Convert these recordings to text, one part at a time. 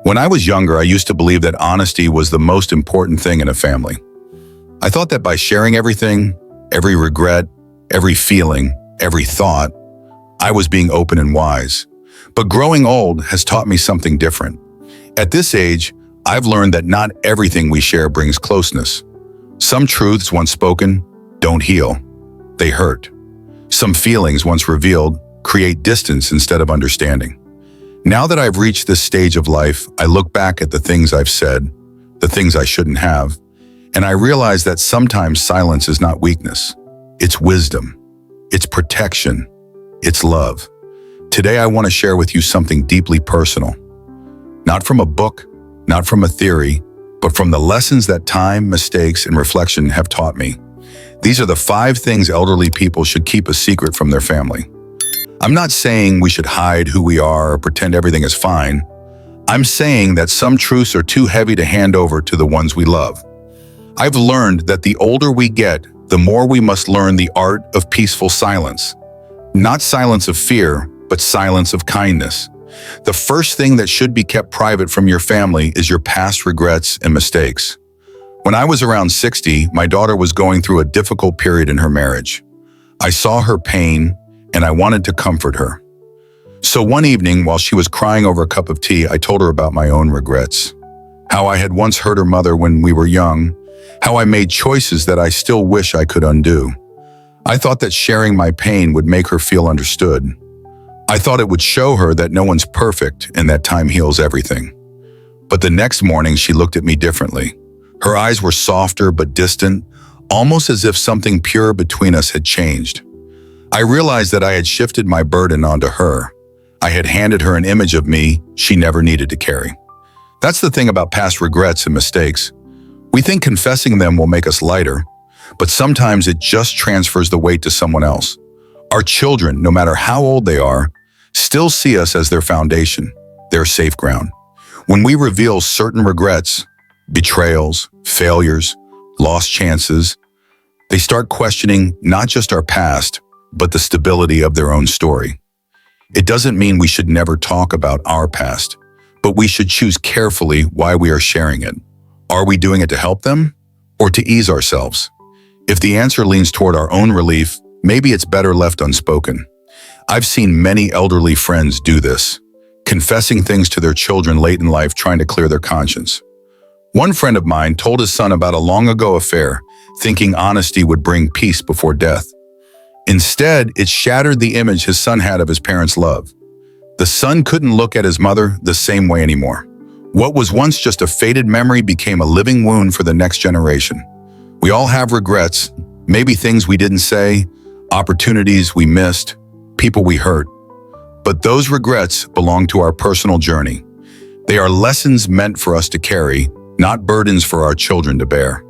When I was younger, I used to believe that honesty was the most important thing in a family. I thought that by sharing everything, every regret, every feeling, every thought, I was being open and wise. But growing old has taught me something different. At this age, I've learned that not everything we share brings closeness. Some truths once spoken don't heal. They hurt. Some feelings once revealed create distance instead of understanding. Now that I've reached this stage of life, I look back at the things I've said, the things I shouldn't have, and I realize that sometimes silence is not weakness. It's wisdom. It's protection. It's love. Today I want to share with you something deeply personal. Not from a book, not from a theory, but from the lessons that time, mistakes, and reflection have taught me. These are the 5 things elderly people should keep a secret from their family. I'm not saying we should hide who we are or pretend everything is fine. I'm saying that some truths are too heavy to hand over to the ones we love. I've learned that the older we get, the more we must learn the art of peaceful silence. Not silence of fear, but silence of kindness. The first thing that should be kept private from your family is your past regrets and mistakes. When I was around 60, my daughter was going through a difficult period in her marriage. I saw her pain, and I wanted to comfort her. So one evening, while she was crying over a cup of tea, I told her about my own regrets. How I had once hurt her mother when we were young, how I made choices that I still wish I could undo. I thought that sharing my pain would make her feel understood. I thought it would show her that no one's perfect and that time heals everything. But the next morning, she looked at me differently. Her eyes were softer but distant, almost as if something pure between us had changed. I realized that I had shifted my burden onto her. I had handed her an image of me she never needed to carry. That's the thing about past regrets and mistakes. We think confessing them will make us lighter, but sometimes it just transfers the weight to someone else. Our children, no matter how old they are, still see us as their foundation, their safe ground. When we reveal certain regrets, betrayals, failures, lost chances, they start questioning not just our past, but the stability of their own story. It doesn't mean we should never talk about our past, but we should choose carefully why we are sharing it. Are we doing it to help them or to ease ourselves? If the answer leans toward our own relief, maybe it's better left unspoken. I've seen many elderly friends do this, confessing things to their children late in life trying to clear their conscience. One friend of mine told his son about a long-ago affair, thinking honesty would bring peace before death. Instead, it shattered the image his son had of his parents' love. The son couldn't look at his mother the same way anymore. What was once just a faded memory became a living wound for the next generation. We all have regrets, maybe things we didn't say, opportunities we missed, people we hurt. But those regrets belong to our personal journey. They are lessons meant for us to carry, not burdens for our children to bear.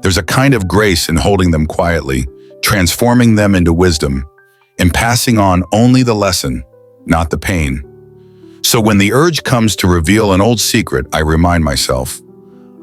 There's a kind of grace in holding them quietly, transforming them into wisdom, and passing on only the lesson, not the pain. So when the urge comes to reveal an old secret, I remind myself,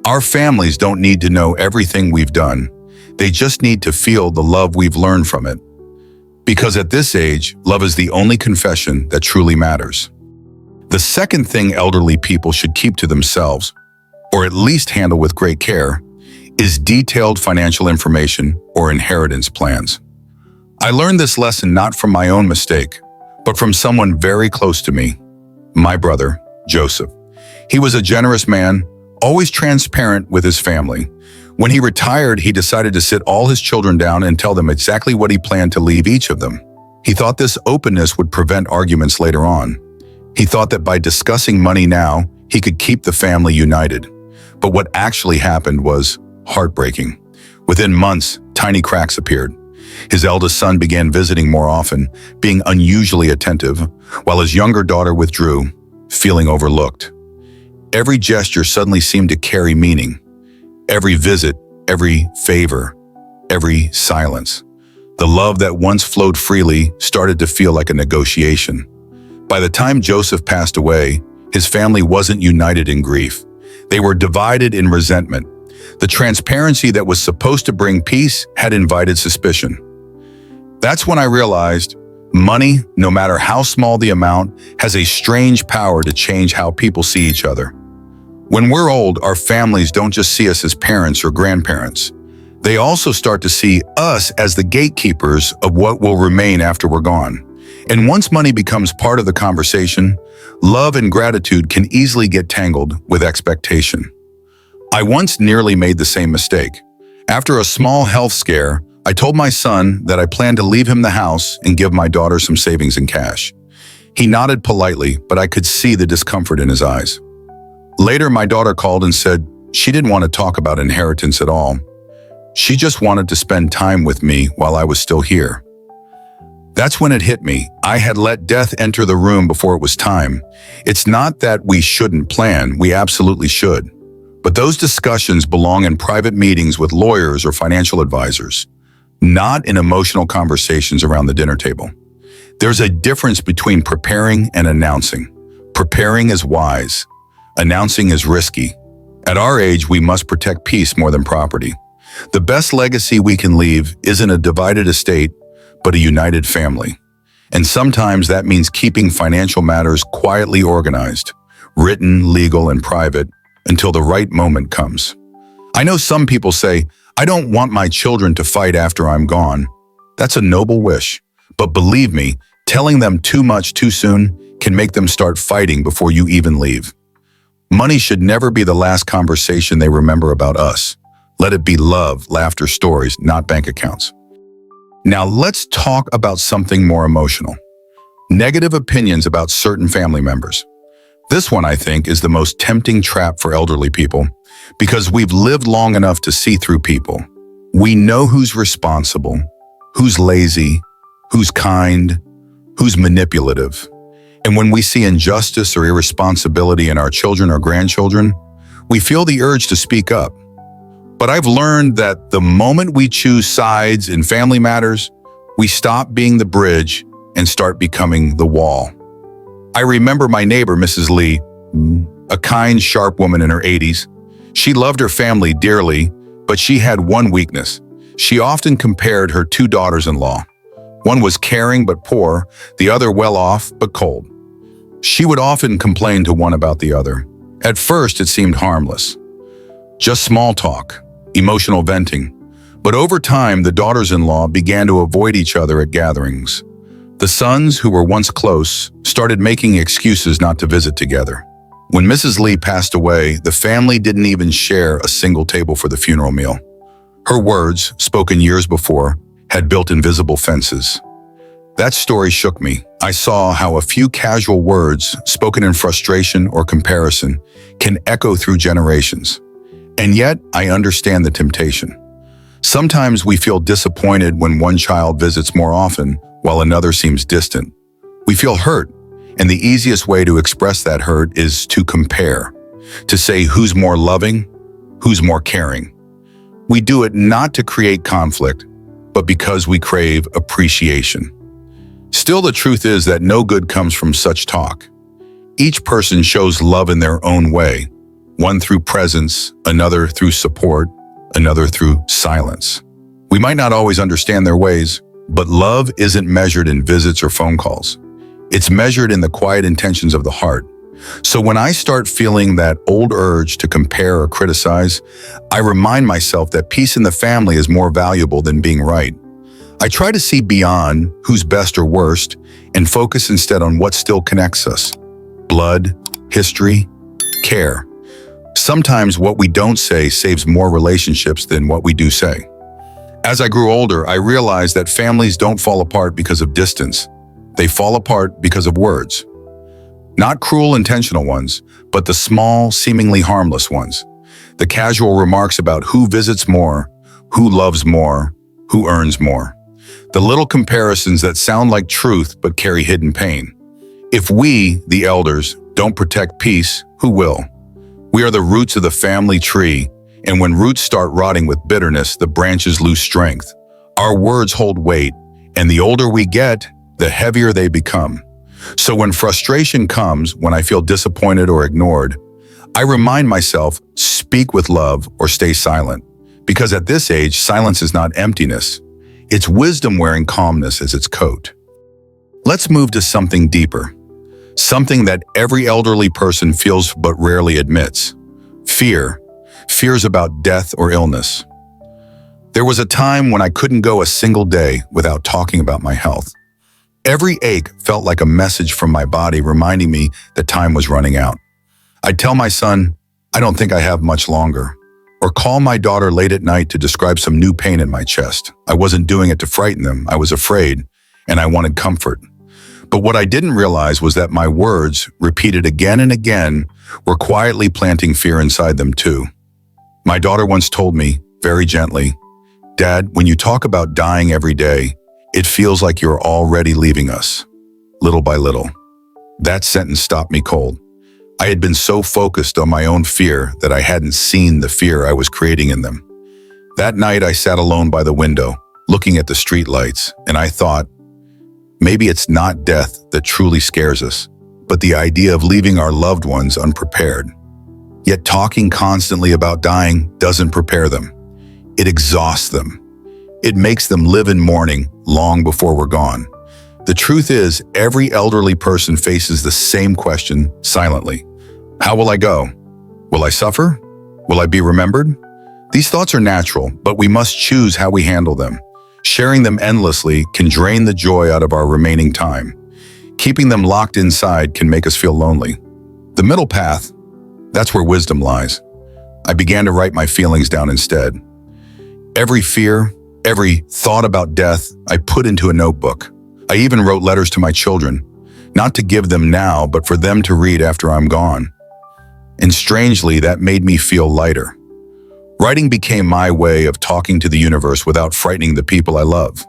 our families don't need to know everything we've done. They just need to feel the love we've learned from it. Because at this age, love is the only confession that truly matters. The second thing elderly people should keep to themselves, or at least handle with great care, is detailed financial information or inheritance plans. I learned this lesson not from my own mistake, but from someone very close to me, my brother, Joseph. He was a generous man, always transparent with his family. When he retired, he decided to sit all his children down and tell them exactly what he planned to leave each of them. He thought this openness would prevent arguments later on. He thought that by discussing money now, he could keep the family united. But what actually happened was heartbreaking. Within months, tiny cracks appeared. His eldest son began visiting more often, being unusually attentive, while his younger daughter withdrew, feeling overlooked. Every gesture suddenly seemed to carry meaning. Every visit, every favor, every silence. The love that once flowed freely started to feel like a negotiation. By the time Joseph passed away, his family wasn't united in grief. They were divided in resentment. The transparency that was supposed to bring peace had invited suspicion. That's when I realized money, no matter how small the amount, has a strange power to change how people see each other. When we're old, our families don't just see us as parents or grandparents. They also start to see us as the gatekeepers of what will remain after we're gone. And once money becomes part of the conversation, love and gratitude can easily get tangled with expectation. I once nearly made the same mistake. After a small health scare, I told my son that I planned to leave him the house and give my daughter some savings in cash. He nodded politely, but I could see the discomfort in his eyes. Later, my daughter called and said she didn't want to talk about inheritance at all. She just wanted to spend time with me while I was still here. That's when it hit me. I had let death enter the room before it was time. It's not that we shouldn't plan, we absolutely should. But those discussions belong in private meetings with lawyers or financial advisors, not in emotional conversations around the dinner table. There's a difference between preparing and announcing. Preparing is wise. Announcing is risky. At our age, we must protect peace more than property. The best legacy we can leave isn't a divided estate, but a united family. And sometimes that means keeping financial matters quietly organized, written, legal, and private, until the right moment comes. I know some people say, I don't want my children to fight after I'm gone. That's a noble wish. But believe me, telling them too much too soon can make them start fighting before you even leave. Money should never be the last conversation they remember about us. Let it be love, laughter, stories, not bank accounts. Now let's talk about something more emotional. Negative opinions about certain family members. This one, I think, is the most tempting trap for elderly people because we've lived long enough to see through people. We know who's responsible, who's lazy, who's kind, who's manipulative. And when we see injustice or irresponsibility in our children or grandchildren, we feel the urge to speak up. But I've learned that the moment we choose sides in family matters, we stop being the bridge and start becoming the wall. I remember my neighbor, Mrs. Lee, a kind, sharp woman in her 80s. She loved her family dearly, but she had one weakness. She often compared her two daughters-in-law. One was caring but poor, the other well-off but cold. She would often complain to one about the other. At first, it seemed harmless. Just small talk, emotional venting. But over time, the daughters-in-law began to avoid each other at gatherings. The sons, who were once close, started making excuses not to visit together. When Mrs. Lee passed away, the family didn't even share a single table for the funeral meal. Her words, spoken years before, had built invisible fences. That story shook me. I saw how a few casual words, spoken in frustration or comparison, can echo through generations. And yet, I understand the temptation. Sometimes we feel disappointed when one child visits more often, while another seems distant. We feel hurt, and the easiest way to express that hurt is to compare, to say who's more loving, who's more caring. We do it not to create conflict, but because we crave appreciation. Still, the truth is that no good comes from such talk. Each person shows love in their own way, one through presence, another through support, another through silence. We might not always understand their ways, but love isn't measured in visits or phone calls. It's measured in the quiet intentions of the heart. So when I start feeling that old urge to compare or criticize, I remind myself that peace in the family is more valuable than being right. I try to see beyond who's best or worst and focus instead on what still connects us. Blood, history, care. Sometimes what we don't say saves more relationships than what we do say. As I grew older, I realized that families don't fall apart because of distance. They fall apart because of words. Not cruel, intentional ones, but the small, seemingly harmless ones. The casual remarks about who visits more, who loves more, who earns more. The little comparisons that sound like truth but carry hidden pain. If we, the elders, don't protect peace, who will? We are the roots of the family tree, and when roots start rotting with bitterness, the branches lose strength. Our words hold weight, and the older we get, the heavier they become. So when frustration comes, when I feel disappointed or ignored, I remind myself, speak with love or stay silent. Because at this age, silence is not emptiness. It's wisdom wearing calmness as its coat. Let's move to something deeper. Something that every elderly person feels but rarely admits. Fears about death or illness. There was a time when I couldn't go a single day without talking about my health. Every ache felt like a message from my body reminding me that time was running out. I'd tell my son, "I don't think I have much longer," or call my daughter late at night to describe some new pain in my chest. I wasn't doing it to frighten them. I was afraid, and I wanted comfort. But what I didn't realize was that my words, repeated again and again, were quietly planting fear inside them too. My daughter once told me, very gently, "Dad, when you talk about dying every day, it feels like you're already leaving us, little by little." That sentence stopped me cold. I had been so focused on my own fear that I hadn't seen the fear I was creating in them. That night, I sat alone by the window, looking at the streetlights, and I thought, maybe it's not death that truly scares us, but the idea of leaving our loved ones unprepared. Yet talking constantly about dying doesn't prepare them. It exhausts them. It makes them live in mourning long before we're gone. The truth is, every elderly person faces the same question silently. How will I go? Will I suffer? Will I be remembered? These thoughts are natural, but we must choose how we handle them. Sharing them endlessly can drain the joy out of our remaining time. Keeping them locked inside can make us feel lonely. The middle path, that's where wisdom lies. I began to write my feelings down instead. Every fear, every thought about death, I put into a notebook. I even wrote letters to my children, not to give them now, but for them to read after I'm gone. And strangely, that made me feel lighter. Writing became my way of talking to the universe without frightening the people I love.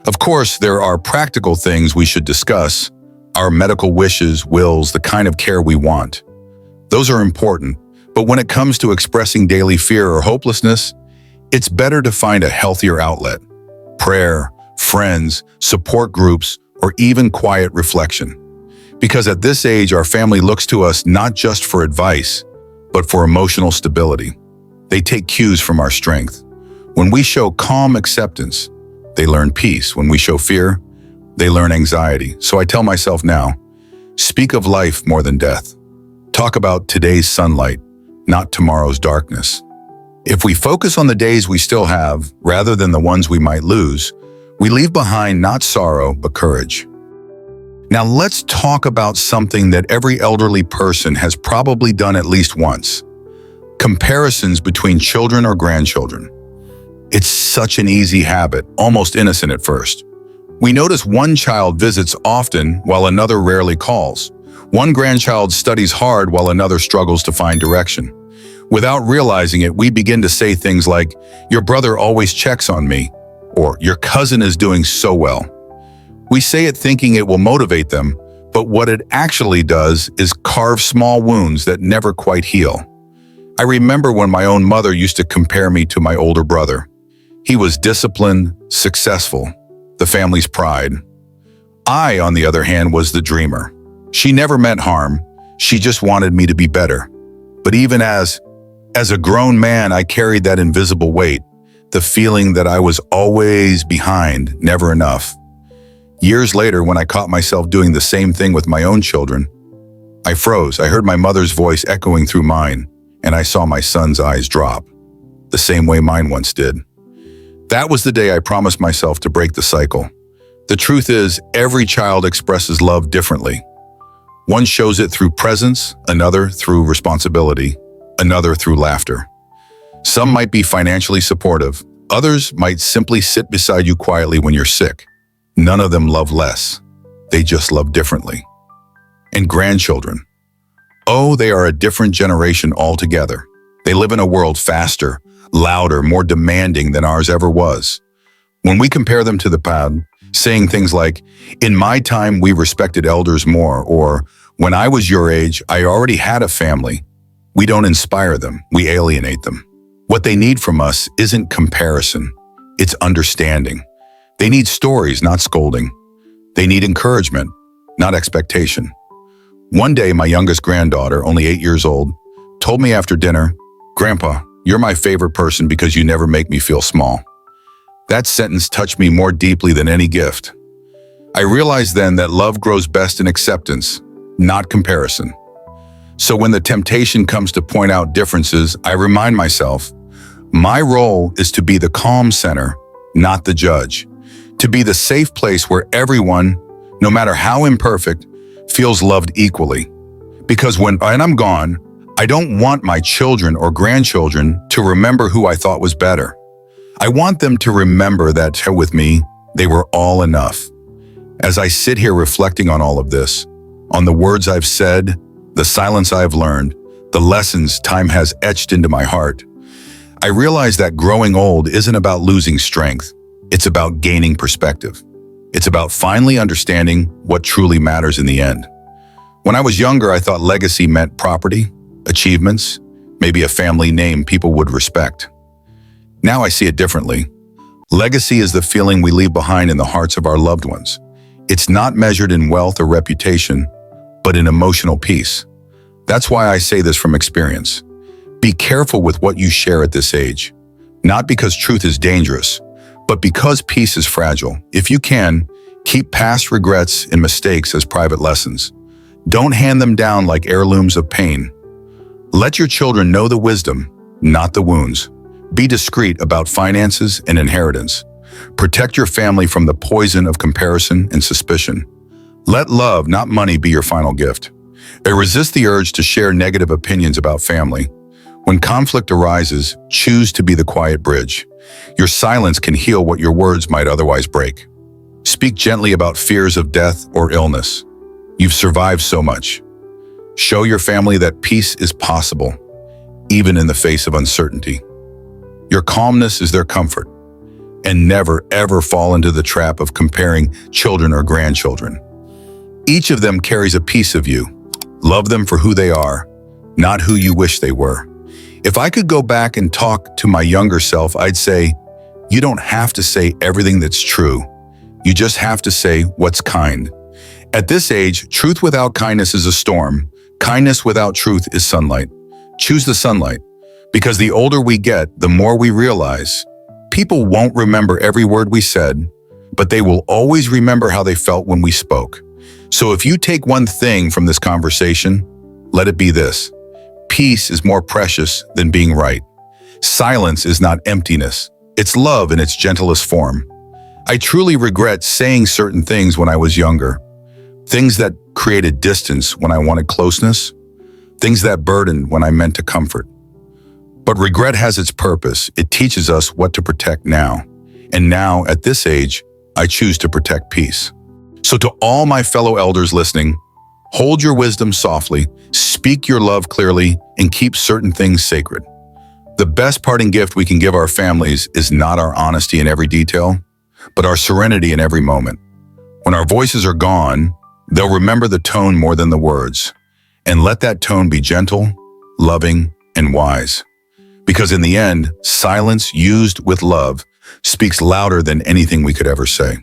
Of course, there are practical things we should discuss, our medical wishes, wills, the kind of care we want. Those are important, but when it comes to expressing daily fear or hopelessness, it's better to find a healthier outlet. Prayer, friends, support groups, or even quiet reflection. Because at this age, our family looks to us not just for advice, but for emotional stability. They take cues from our strength. When we show calm acceptance, they learn peace. When we show fear, they learn anxiety. So I tell myself now, speak of life more than death. Talk about today's sunlight, not tomorrow's darkness. If we focus on the days we still have, rather than the ones we might lose, we leave behind not sorrow, but courage. Now let's talk about something that every elderly person has probably done at least once. Comparisons between children or grandchildren. It's such an easy habit, almost innocent at first. We notice one child visits often while another rarely calls. One grandchild studies hard while another struggles to find direction. Without realizing it, we begin to say things like, "Your brother always checks on me," or "Your cousin is doing so well." We say it thinking it will motivate them, but what it actually does is carve small wounds that never quite heal. I remember when my own mother used to compare me to my older brother. He was disciplined, successful, the family's pride. I, on the other hand, was the dreamer. She never meant harm. She just wanted me to be better. But even as a grown man, I carried that invisible weight, the feeling that I was always behind, never enough. Years later, when I caught myself doing the same thing with my own children, I froze. I heard my mother's voice echoing through mine, and I saw my son's eyes drop, the same way mine once did. That was the day I promised myself to break the cycle. The truth is, every child expresses love differently. One shows it through presence, another through responsibility, another through laughter. Some might be financially supportive. Others might simply sit beside you quietly when you're sick. None of them love less. They just love differently. And grandchildren. Oh, they are a different generation altogether. They live in a world faster, louder, more demanding than ours ever was. When we compare them to the past, saying things like, "In my time, we respected elders more," or "When I was your age, I already had a family," we don't inspire them, we alienate them. What they need from us isn't comparison, it's understanding. They need stories, not scolding. They need encouragement, not expectation. One day, my youngest granddaughter, only 8 years old, told me after dinner, "Grandpa, you're my favorite person because you never make me feel small." That sentence touched me more deeply than any gift. I realized then that love grows best in acceptance, not comparison. So when the temptation comes to point out differences, I remind myself, my role is to be the calm center, not the judge. To be the safe place where everyone, no matter how imperfect, feels loved equally. Because when I'm gone, I don't want my children or grandchildren to remember who I thought was better. I want them to remember that with me, they were all enough. As I sit here reflecting on all of this, on the words I've said, the silence I've learned, the lessons time has etched into my heart, I realize that growing old isn't about losing strength. It's about gaining perspective. It's about finally understanding what truly matters in the end. When I was younger, I thought legacy meant property, achievements, maybe a family name people would respect. Now I see it differently. Legacy is the feeling we leave behind in the hearts of our loved ones. It's not measured in wealth or reputation, but in emotional peace. That's why I say this from experience. Be careful with what you share at this age, not because truth is dangerous, but because peace is fragile. If you can, keep past regrets and mistakes as private lessons. Don't hand them down like heirlooms of pain. Let your children know the wisdom, not the wounds. Be discreet about finances and inheritance. Protect your family from the poison of comparison and suspicion. Let love, not money, be your final gift. Resist the urge to share negative opinions about family. When conflict arises, choose to be the quiet bridge. Your silence can heal what your words might otherwise break. Speak gently about fears of death or illness. You've survived so much. Show your family that peace is possible, even in the face of uncertainty. Your calmness is their comfort. And never, ever fall into the trap of comparing children or grandchildren. Each of them carries a piece of you. Love them for who they are, not who you wish they were. If I could go back and talk to my younger self, I'd say, you don't have to say everything that's true. You just have to say what's kind. At this age, truth without kindness is a storm. Kindness without truth is sunlight. Choose the sunlight, because the older we get, the more we realize people won't remember every word we said, but they will always remember how they felt when we spoke. So if you take one thing from this conversation, let it be this. Peace is more precious than being right. Silence is not emptiness. It's love in its gentlest form. I truly regret saying certain things when I was younger. Things that created distance when I wanted closeness. Things that burdened when I meant to comfort. But regret has its purpose. It teaches us what to protect now. And now, at this age, I choose to protect peace. So to all my fellow elders listening, hold your wisdom softly, speak your love clearly, and keep certain things sacred. The best parting gift we can give our families is not our honesty in every detail, but our serenity in every moment. When our voices are gone, they'll remember the tone more than the words. And let that tone be gentle, loving, and wise. Because in the end, silence used with love speaks louder than anything we could ever say.